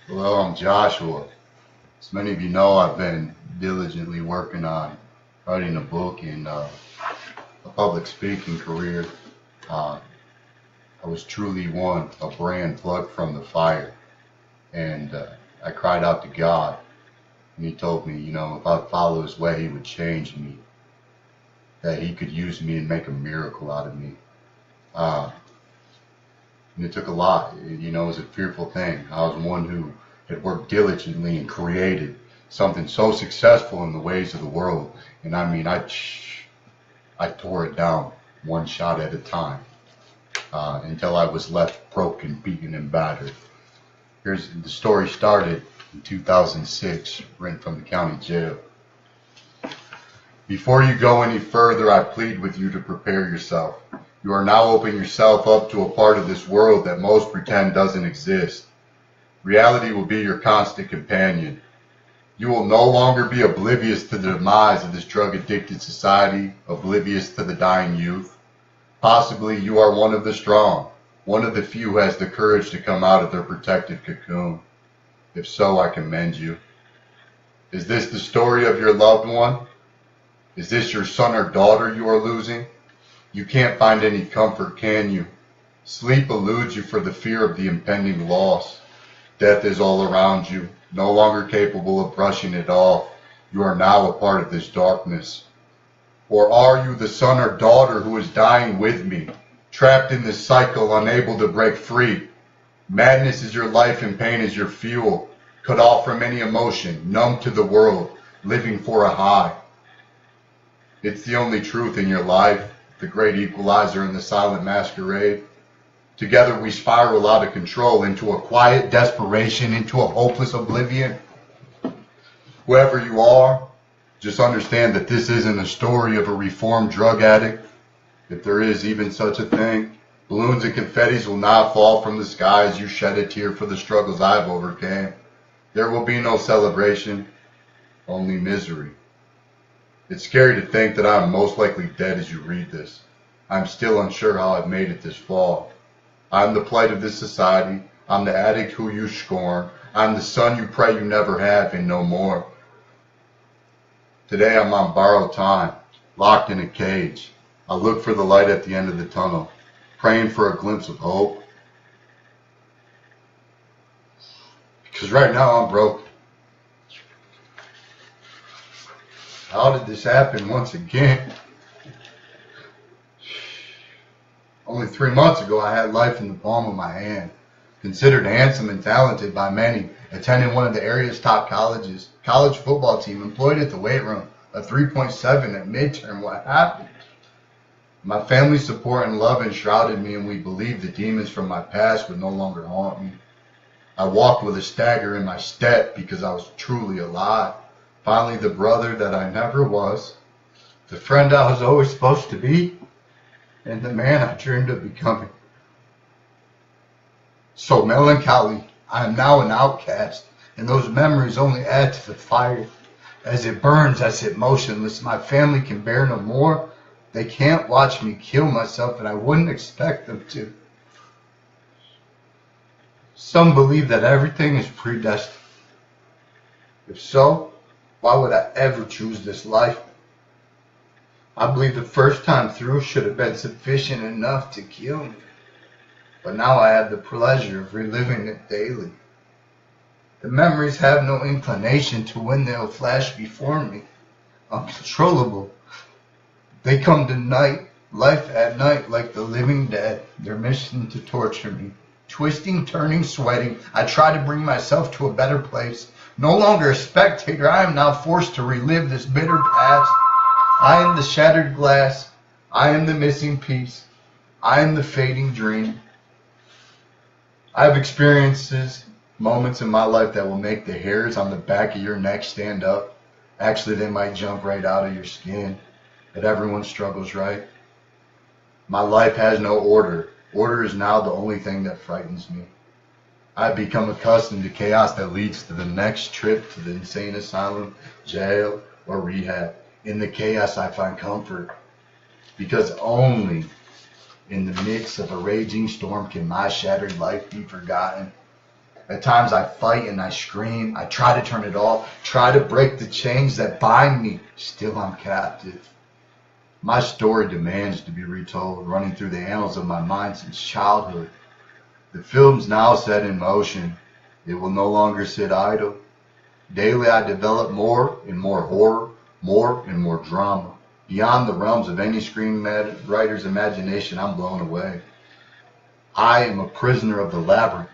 Hello, I'm Joshua. As many of you know, I've been diligently working on writing a book and a public speaking career. Uh, I was truly a brand plucked from the fire, and I cried out to God, and He told me, if I follow His way, He would change me, that He could use me and make a miracle out of me. Uh, and it took a lot. It was a fearful thing. I was one who had worked diligently and created something so successful in the ways of the world. And I mean, I tore it down one shot at a time until I was left broken, beaten, and battered. Here's the story. Started in 2006, rent from the county jail. Before you go any further, I plead with you to prepare yourself. You are now opening yourself up to a part of this world that most pretend doesn't exist. Reality will be your constant companion. You will no longer be oblivious to the demise of this drug-addicted society, oblivious to the dying youth. Possibly you are one of the strong, one of the few who has the courage to come out of their protective cocoon. If so, I commend you. Is this the story of your loved one? Is this your son or daughter you are losing? You can't find any comfort, can you? Sleep eludes you for the fear of the impending loss. Death is all around you, no longer capable of brushing it off. You are now a part of this darkness. Or are you the son or daughter who is dying with me, trapped in this cycle, unable to break free? Madness is your life and pain is your fuel, cut off from any emotion, numb to the world, living for a high. It's the only truth in your life, the great equalizer and the silent masquerade. Together we spiral out of control into a quiet desperation, into a hopeless oblivion. Whoever you are, just understand that this isn't a story of a reformed drug addict. If there is even such a thing, balloons and confettis will not fall from the sky as you shed a tear for the struggles I've overcame. There will be no celebration, only misery. It's scary to think that I am most likely dead as you read this. I'm still unsure how I've made it this far. I'm the plight of this society. I'm the addict who you scorn. I'm the son you pray you never have and no more. Today I'm on borrowed time, locked in a cage. I look for the light at the end of the tunnel, praying for a glimpse of hope. Because right now I'm broken. How did this happen once again? Only 3 months ago, I had life in the palm of my hand. Considered handsome and talented by many, attending one of the area's top colleges, college football team, employed at the weight room, a 3.7 at midterm. What happened? My family's support and love enshrouded me, and we believed the demons from my past would no longer haunt me. I walked with a stagger in my step because I was truly alive. Finally, the brother that I never was, the friend I was always supposed to be, and the man I dreamed of becoming. So melancholy, I am now an outcast, and those memories only add to the fire. As it burns, I sit motionless. My family can bear no more. They can't watch me kill myself, and I wouldn't expect them to. Some believe that everything is predestined. If so, why would I ever choose this life? I believe the first time through should have been sufficient enough to kill me. But now I have the pleasure of reliving it daily. The memories have no inclination to when they'll flash before me. Uncontrollable. They come to night, life at night like the living dead. Their mission to torture me. Twisting, turning, sweating, I try to bring myself to a better place. No longer a spectator, I am now forced to relive this bitter past. I am the shattered glass. I am the missing piece. I am the fading dream. I have experiences, moments in my life that will make the hairs on the back of your neck stand up. Actually, they might jump right out of your skin. But everyone struggles, right? My life has no order. Order is now the only thing that frightens me. I've become accustomed to chaos that leads to the next trip to the insane asylum, jail, or rehab. In the chaos, I find comfort. Because only in the midst of a raging storm can my shattered life be forgotten. At times I fight and I scream. I try to turn it off, try to break the chains that bind me. Still I'm captive. My story demands to be retold, running through the annals of my mind since childhood. The film's now set in motion. It will no longer sit idle. Daily I develop more and more horror, more and more drama. Beyond the realms of any screenwriter's imagination, I'm blown away. I am a prisoner of the labyrinth.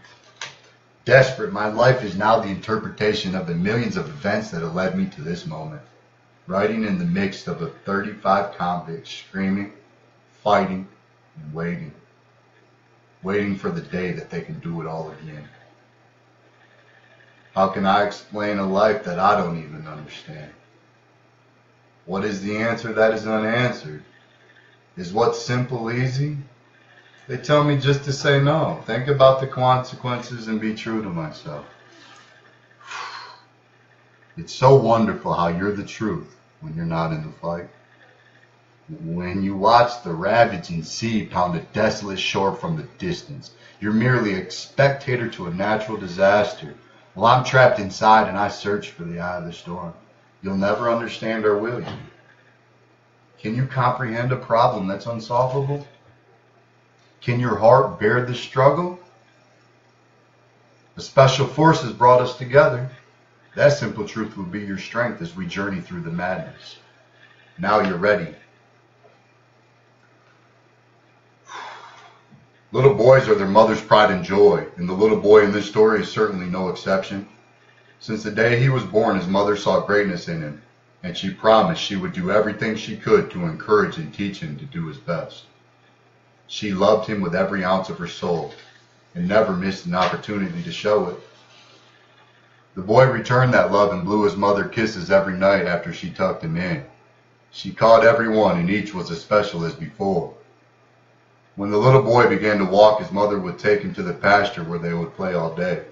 Desperate, my life is now the interpretation of the millions of events that have led me to this moment. Writing in the midst of a 35 convicts screaming, fighting, and waiting. Waiting for the day that they can do it all again. How can I explain a life that I don't even understand? What is the answer that is unanswered? Is what's simple easy? They tell me just to say no, think about the consequences and be true to myself. It's so wonderful how you're the truth when you're not in the fight. When you watch the ravaging sea pound a desolate shore from the distance, you're merely a spectator to a natural disaster. Well, I'm trapped inside and I search for the eye of the storm. You'll never understand, or will you? Can you comprehend a problem that's unsolvable? Can your heart bear the struggle? The special forces brought us together. That simple truth will be your strength as we journey through the madness. Now you're ready. Little boys are their mother's pride and joy, and the little boy in this story is certainly no exception. Since the day he was born, his mother saw greatness in him, and she promised she would do everything she could to encourage and teach him to do his best. She loved him with every ounce of her soul, and never missed an opportunity to show it. The boy returned that love and blew his mother kisses every night after she tucked him in. She caught everyone, and each was as special as before. When the little boy began to walk, his mother would take him to the pasture where they would play all day.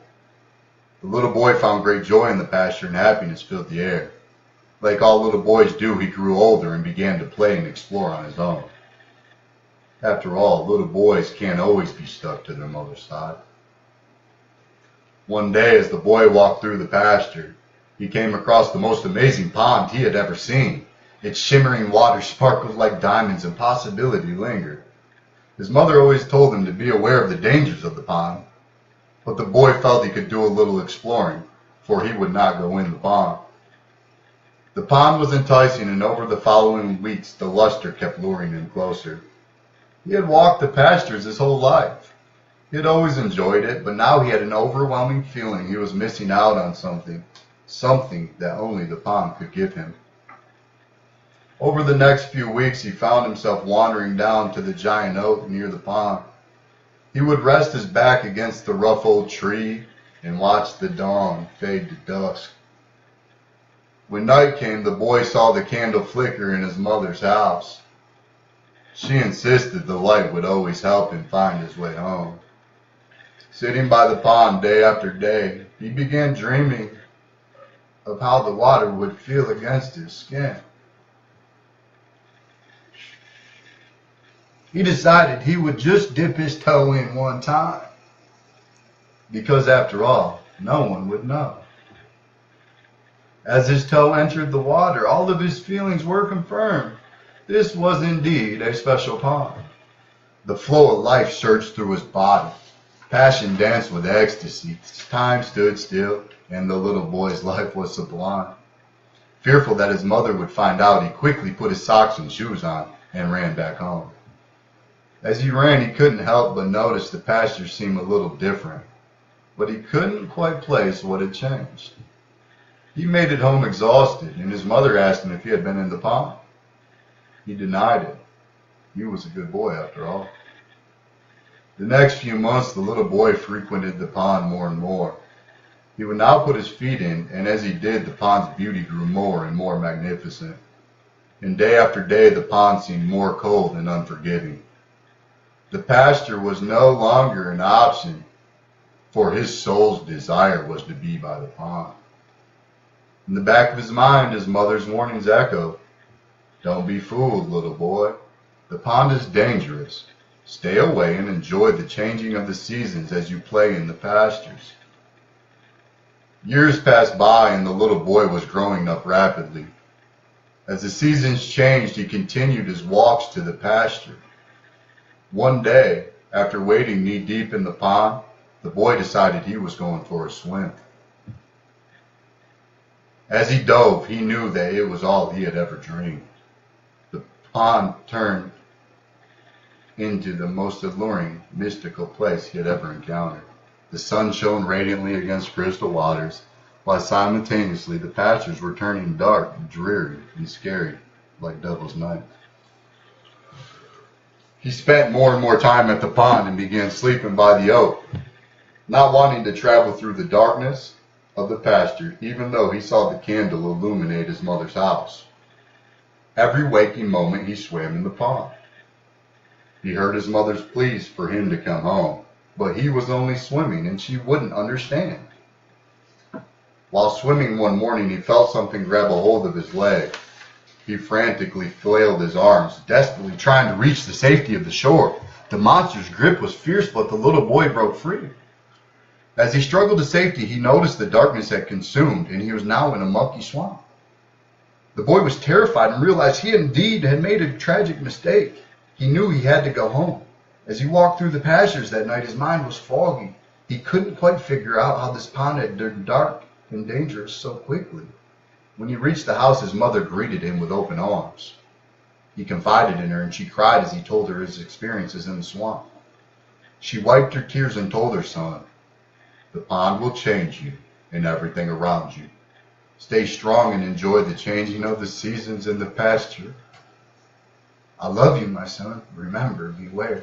The little boy found great joy in the pasture, and happiness filled the air. Like all little boys do, he grew older and began to play and explore on his own. After all, little boys can't always be stuck to their mother's side. One day, as the boy walked through the pasture, he came across the most amazing pond he had ever seen. Its shimmering water sparkled like diamonds, and possibility lingered. His mother always told him to be aware of the dangers of the pond, but the boy felt he could do a little exploring, for he would not go in the pond. The pond was enticing, and over the following weeks the luster kept luring him closer. He had walked the pastures his whole life. He had always enjoyed it, but now he had an overwhelming feeling he was missing out on something that only the pond could give him. Over the next few weeks, he found himself wandering down to the giant oak near the pond. He would rest his back against the rough old tree and watch the dawn fade to dusk. When night came, the boy saw the candle flicker in his mother's house. She insisted the light would always help him find his way home. Sitting by the pond day after day, he began dreaming of how the water would feel against his skin. He decided he would just dip his toe in one time, because after all, no one would know. As his toe entered the water, all of his feelings were confirmed. This was indeed a special pond. The flow of life surged through his body. Passion danced with ecstasy. Time stood still, and the little boy's life was sublime. Fearful that his mother would find out, he quickly put his socks and shoes on and ran back home. As he ran, he couldn't help but notice the pasture seemed a little different, but he couldn't quite place what had changed. He made it home exhausted, and his mother asked him if he had been in the pond. He denied it. He was a good boy after all. The next few months, the little boy frequented the pond more and more. He would now put his feet in, and as he did, the pond's beauty grew more and more magnificent. And day after day, the pond seemed more cold and unforgiving. The pasture was no longer an option, for his soul's desire was to be by the pond. In the back of his mind, his mother's warnings echoed. Don't be fooled, little boy. The pond is dangerous. Stay away and enjoy the changing of the seasons as you play in the pastures. Years passed by and the little boy was growing up rapidly. As the seasons changed, he continued his walks to the pasture. One day, after wading knee-deep in the pond, the boy decided he was going for a swim. As he dove, he knew that it was all he had ever dreamed. The pond turned into the most alluring, mystical place he had ever encountered. The sun shone radiantly against crystal waters, while simultaneously the pastures were turning dark, dreary, and scary, like Devil's Night. He spent more and more time at the pond and began sleeping by the oak, not wanting to travel through the darkness of the pasture, even though he saw the candle illuminate his mother's house. Every waking moment he swam in the pond. He heard his mother's pleas for him to come home, but he was only swimming and she wouldn't understand. While swimming one morning, he felt something grab a hold of his leg. He frantically flailed his arms, desperately trying to reach the safety of the shore. The monster's grip was fierce, but the little boy broke free. As he struggled to safety, he noticed the darkness had consumed, and he was now in a mucky swamp. The boy was terrified and realized he indeed had made a tragic mistake. He knew he had to go home. As he walked through the pastures that night, his mind was foggy. He couldn't quite figure out how this pond had turned dark and dangerous so quickly. When he reached the house, his mother greeted him with open arms. He confided in her, and she cried as he told her his experiences in the swamp. She wiped her tears and told her son, "The pond will change you and everything around you. Stay strong and enjoy the changing of the seasons in the pasture. I love you, my son. Remember, beware."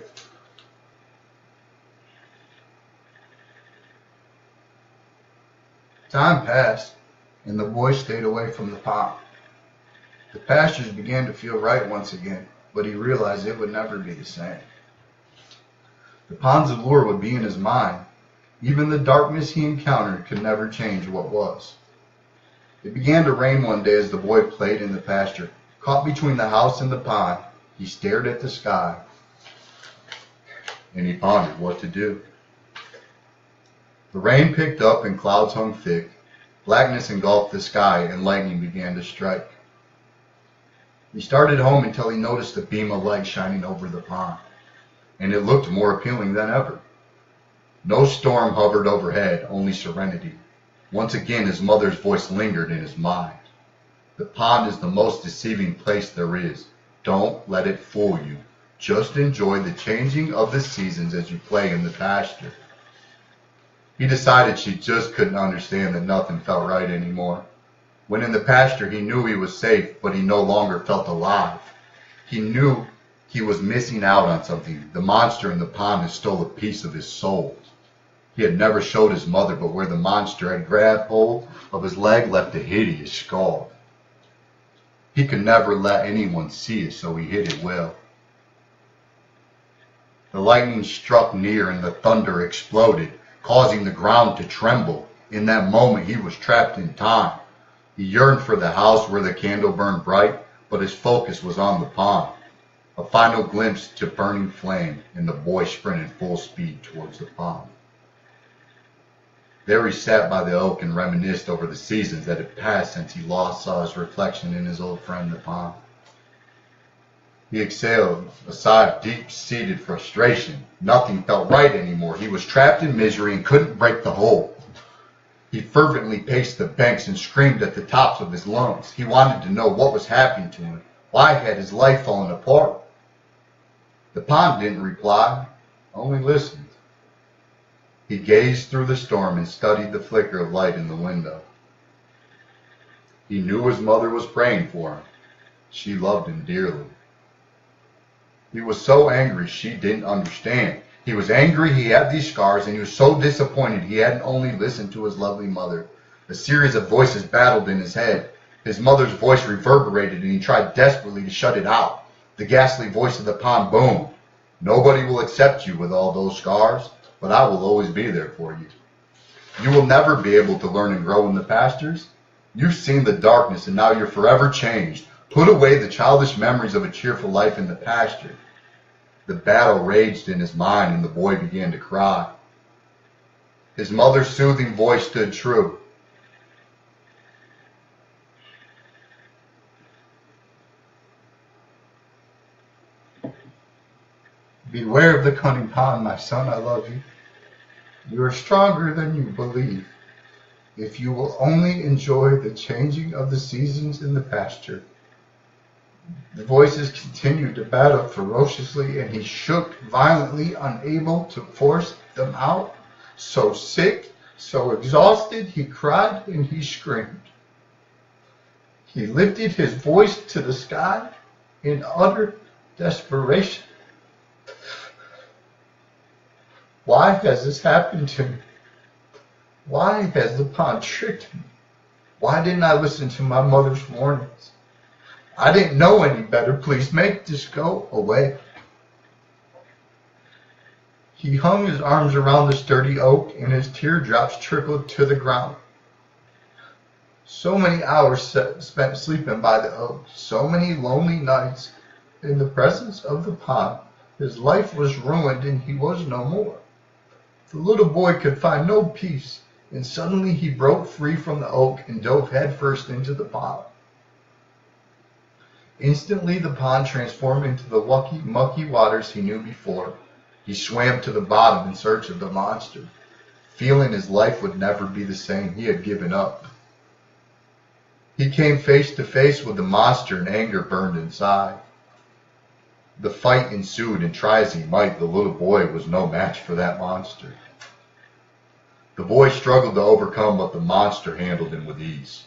Time passed, and the boy stayed away from the pond. The pastures began to feel right once again, but he realized it would never be the same. The pond's allure would be in his mind. Even the darkness he encountered could never change what was. It began to rain one day as the boy played in the pasture. Caught between the house and the pond, he stared at the sky, and he pondered what to do. The rain picked up and clouds hung thick. Blackness engulfed the sky and lightning began to strike. He started home until he noticed a beam of light shining over the pond, and it looked more appealing than ever. No storm hovered overhead, only serenity. Once again, his mother's voice lingered in his mind. The pond is the most deceiving place there is. Don't let it fool you. Just enjoy the changing of the seasons as you play in the pasture. He decided she just couldn't understand that nothing felt right anymore. When in the pasture, he knew he was safe, but he no longer felt alive. He knew he was missing out on something. The monster in the pond had stole a piece of his soul. He had never showed his mother, but where the monster had grabbed hold of his leg left a hideous scar. He could never let anyone see it, so he hid it well. The lightning struck near and the thunder exploded, causing the ground to tremble. In that moment, he was trapped in time. He yearned for the house where the candle burned bright, but his focus was on the pond. A final glimpse to burning flame, and the boy sprinted full speed towards the pond. There he sat by the oak and reminisced over the seasons that had passed since he last saw his reflection in his old friend the pond. He exhaled a sigh of deep-seated frustration. Nothing felt right anymore. He was trapped in misery and couldn't break the hold. He fervently paced the banks and screamed at the tops of his lungs. He wanted to know what was happening to him. Why had his life fallen apart? The pond didn't reply, only listened. He gazed through the storm and studied the flicker of light in the window. He knew his mother was praying for him. She loved him dearly. He was so angry she didn't understand. He was angry he had these scars, and he was so disappointed he hadn't only listened to his lovely mother. A series of voices battled in his head. His mother's voice reverberated, and he tried desperately to shut it out. The ghastly voice of the pond boomed. "Nobody will accept you with all those scars, but I will always be there for you. You will never be able to learn and grow in the pastures. You've seen the darkness, and now you're forever changed. Put away the childish memories of a cheerful life in the pasture." The battle raged in his mind, and the boy began to cry. His mother's soothing voice stood true. Beware of the cunning pond, my son, I love you. You are stronger than you believe. If you will only enjoy the changing of the seasons in the pasture. The voices continued to battle ferociously, and he shook violently, unable to force them out. So sick, so exhausted, he cried and he screamed. He lifted his voice to the sky in utter desperation. Why has this happened to me? Why has the pond tricked me? Why didn't I listen to my mother's warnings? I didn't know any better. Please make this go away. He hung his arms around the sturdy oak, and his teardrops trickled to the ground. So many hours spent sleeping by the oak, so many lonely nights in the presence of the pond. His life was ruined, and he was no more. The little boy could find no peace, and suddenly he broke free from the oak and dove headfirst into the pond. Instantly the pond transformed into the mucky waters he knew before. He swam to the bottom in search of the monster. Feeling his life would never be the same, he had given up. He came face to face with the monster, and anger burned inside. The fight ensued, and try as he might, the little boy was no match for that monster. The boy struggled to overcome, but the monster handled him with ease.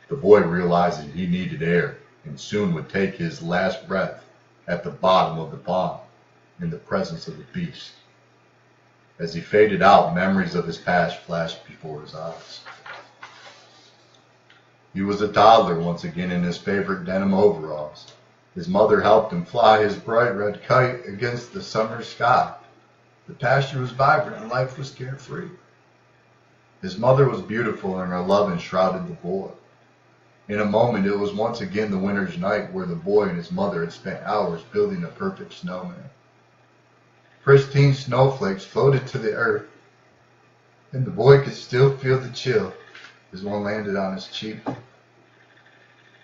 The boy realized that he needed air, and soon would take his last breath at the bottom of the pond in the presence of the beast. As he faded out, memories of his past flashed before his eyes. He was a toddler once again in his favorite denim overalls. His mother helped him fly his bright red kite against the summer sky. The pasture was vibrant and life was carefree. His mother was beautiful, and her love enshrouded the boy. In a moment, it was once again the winter's night, where the boy and his mother had spent hours building a perfect snowman. Pristine snowflakes floated to the earth, and the boy could still feel the chill as one landed on his cheek.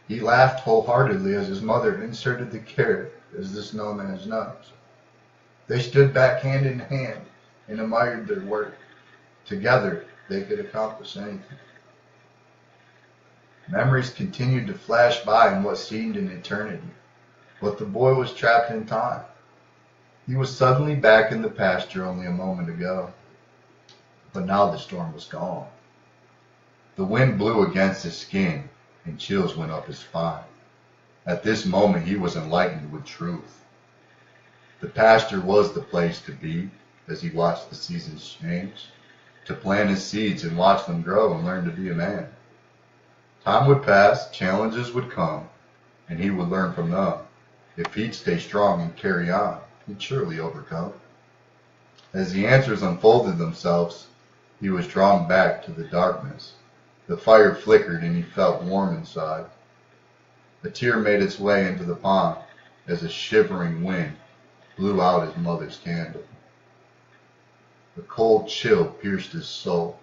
He laughed wholeheartedly as his mother inserted the carrot as the snowman's nose. They stood back hand in hand and admired their work. Together, they could accomplish anything. Memories continued to flash by in what seemed an eternity, but the boy was trapped in time. He was suddenly back in the pasture only a moment ago, but now the storm was gone. The wind blew against his skin, and chills went up his spine. At this moment, he was enlightened with truth. The pasture was the place to be as he watched the seasons change, to plant his seeds and watch them grow and learn to be a man. Time would pass, challenges would come, and he would learn from them. If he'd stay strong and carry on, he'd surely overcome. As the answers unfolded themselves, he was drawn back to the darkness. The fire flickered and he felt warm inside. A tear made its way into the pond as a shivering wind blew out his mother's candle. The cold chill pierced his soul,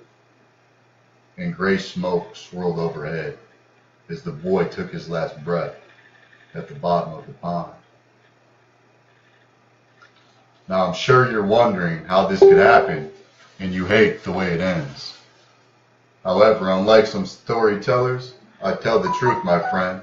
and gray smoke swirled overhead as the boy took his last breath at the bottom of the pond. Now I'm sure you're wondering how this could happen, and you hate the way it ends. However, unlike some storytellers, I tell the truth, my friend.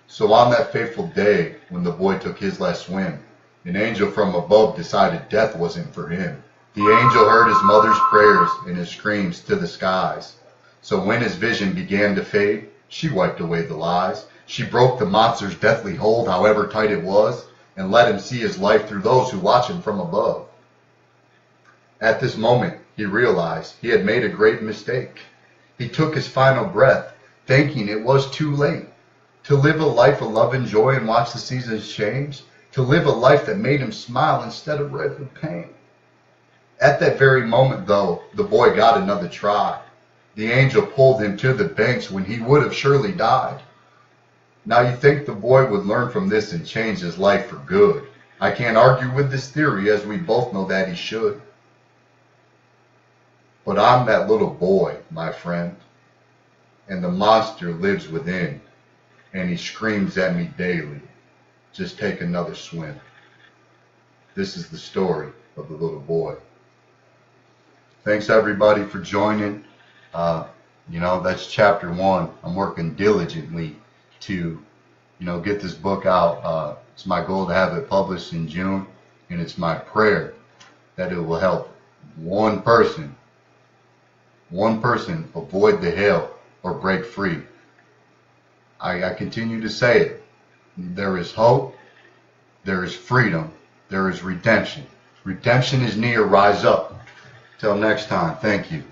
So on that fateful day when the boy took his last swim, an angel from above decided death wasn't for him. The angel heard his mother's prayers and his screams to the skies. So when his vision began to fade, she wiped away the lies. She broke the monster's deathly hold, however tight it was, and let him see his life through those who watch him from above. At this moment, he realized he had made a great mistake. He took his final breath, thinking it was too late. To live a life of love and joy and watch the seasons change. To live a life that made him smile instead of red with pain. At that very moment, though, the boy got another try. The angel pulled him to the banks when he would have surely died. Now you think the boy would learn from this and change his life for good. I can't argue with this theory, as we both know that he should. But I'm that little boy, my friend, and the monster lives within, and he screams at me daily, just take another swim. This is the story of the little boy. Thanks everybody for joining. That's chapter 1. I'm working diligently to, get this book out. It's my goal to have it published in June, and it's my prayer that it will help one person avoid the hell or break free. I continue to say it. There is hope. There is freedom. There is redemption. Redemption is near. Rise up. Till next time. Thank you.